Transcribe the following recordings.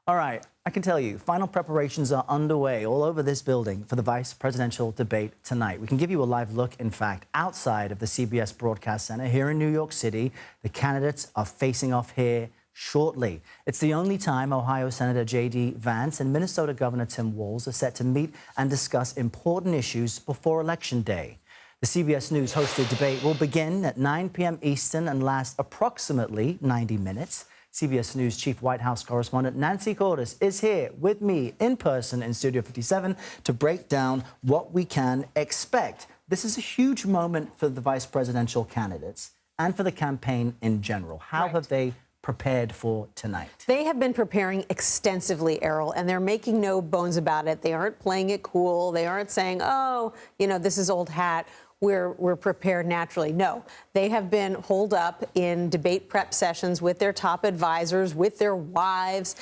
All right, I can tell you, final preparations are underway all over this building for the vice presidential debate tonight. We can give you a live look, in fact, outside of the CBS Broadcast Center here in New York City. The candidates are facing off here shortly. It's the only time Ohio Senator J.D. Vance and Minnesota Governor Tim Walz are set to meet and discuss important issues before Election Day. The CBS News hosted debate will begin at 9 p.m. Eastern and last approximately 90 minutes. CBS News Chief White House correspondent Nancy Cordes is here with me in person in Studio 57 to break down what we can expect. This is a huge moment for the vice presidential candidates and for the campaign in general. How have they prepared for tonight? They have been preparing extensively, Errol, and they're making no bones about it. They aren't playing it cool. They aren't saying, oh, you know, this is old hat. We're prepared naturally. No, they have been holed up in debate prep sessions with their top advisors, with their wives,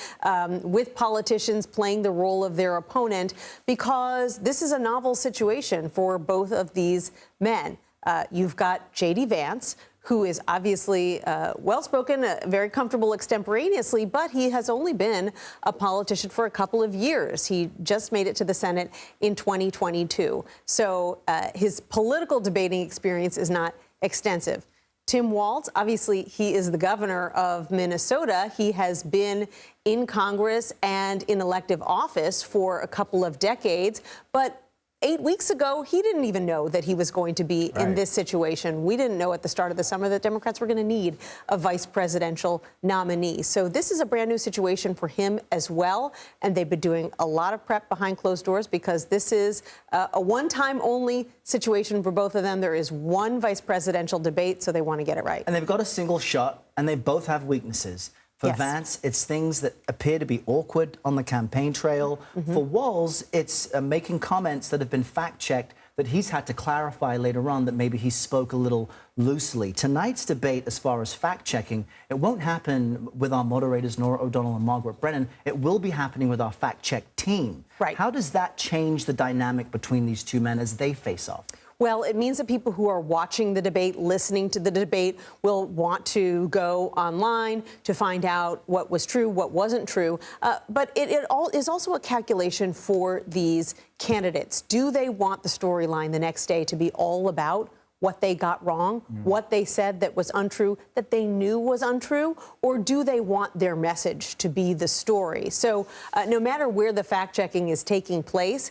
with politicians playing the role of their opponent, because this is a novel situation for both of these men. You've got J.D. Vance, who is obviously well-spoken, very comfortable extemporaneously, but he has only been a politician for a couple of years. He just made it to the Senate in 2022. So his political debating experience is not extensive. Tim Walz, obviously, he is the governor of Minnesota. He has been in Congress and in elective office for a couple of decades, but 8 weeks ago, he didn't even know that he was going to be in this situation. We didn't know at the start of the summer that Democrats were going to need a vice presidential nominee. So this is a brand new situation for him as well. And they've been doing a lot of prep behind closed doors because this is a one-time only situation for both of them. There is one vice presidential debate, so they want to get it right. And they've got a single shot, and they both have weaknesses. For Vance, it's things that appear to be awkward on the campaign trail. For Walz, it's making comments that have been fact-checked that he's had to clarify later on that maybe he spoke a little loosely. Tonight's debate, as far as fact-checking, it won't happen with our moderators, Nora O'Donnell and Margaret Brennan. It will be happening with our fact-check team. Right. How does that change the dynamic between these two men as they face off? Well, it means that people who are watching the debate, listening to the debate, will want to go online to find out what was true, what wasn't true. But it all is also a calculation for these candidates. Do they want the storyline the next day to be all about what they got wrong, what they said that was untrue, that they knew was untrue, or do they want their message to be the story? So no matter where the fact-checking is taking place,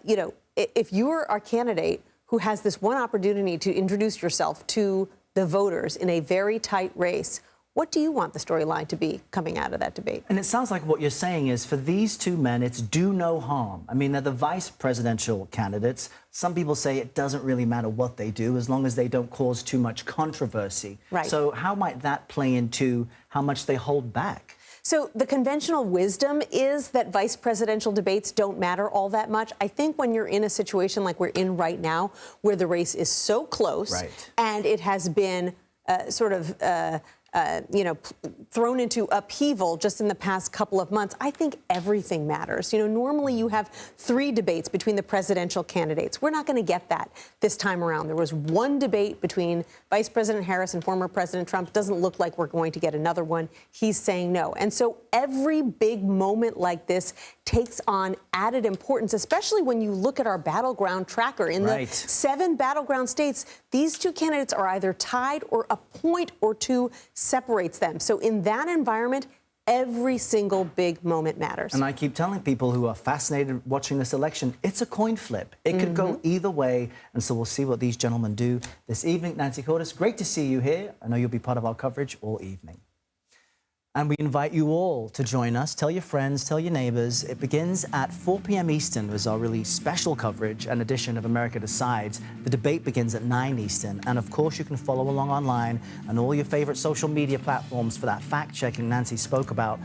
you know, if you're our candidate who has this one opportunity to introduce yourself to the voters in a very tight race, what do you want the storyline to be coming out of that debate? And it sounds like what you're saying is for these two men, it's do no harm. I mean, they're the vice presidential candidates. Some people say it doesn't really matter what they do as long as they don't cause too much controversy. Right. So how might that play into how much they hold back? So the conventional wisdom is that vice presidential debates don't matter all that much. I think when you're in a situation like we're in right now, where the race is so close and it has been you know, thrown into upheaval just in the past couple of months, I think everything matters. You know, normally you have 3 debates between the presidential candidates. We're not going to get that this time around. There was one debate between Vice President Harris and former President Trump. Doesn't look like we're going to get another one. He's saying no. And so every big moment like this takes on added importance, especially when you look at our battleground tracker. In the 7 battleground states, these two candidates are either tied or a point or two separates them. So in that environment, every single big moment matters. And I keep telling people who are fascinated watching this election, it's a coin flip. It could go either way. And so we'll see what these gentlemen do this evening. Nancy Cordes, great to see you here. I know you'll be part of our coverage all evening. And we invite you all to join us. Tell your friends, tell your neighbors. It begins at 4 p.m. Eastern as our really special coverage, an edition of America Decides. The debate begins at 9 Eastern. And of course, you can follow along online on all your favorite social media platforms for that fact-checking Nancy spoke about.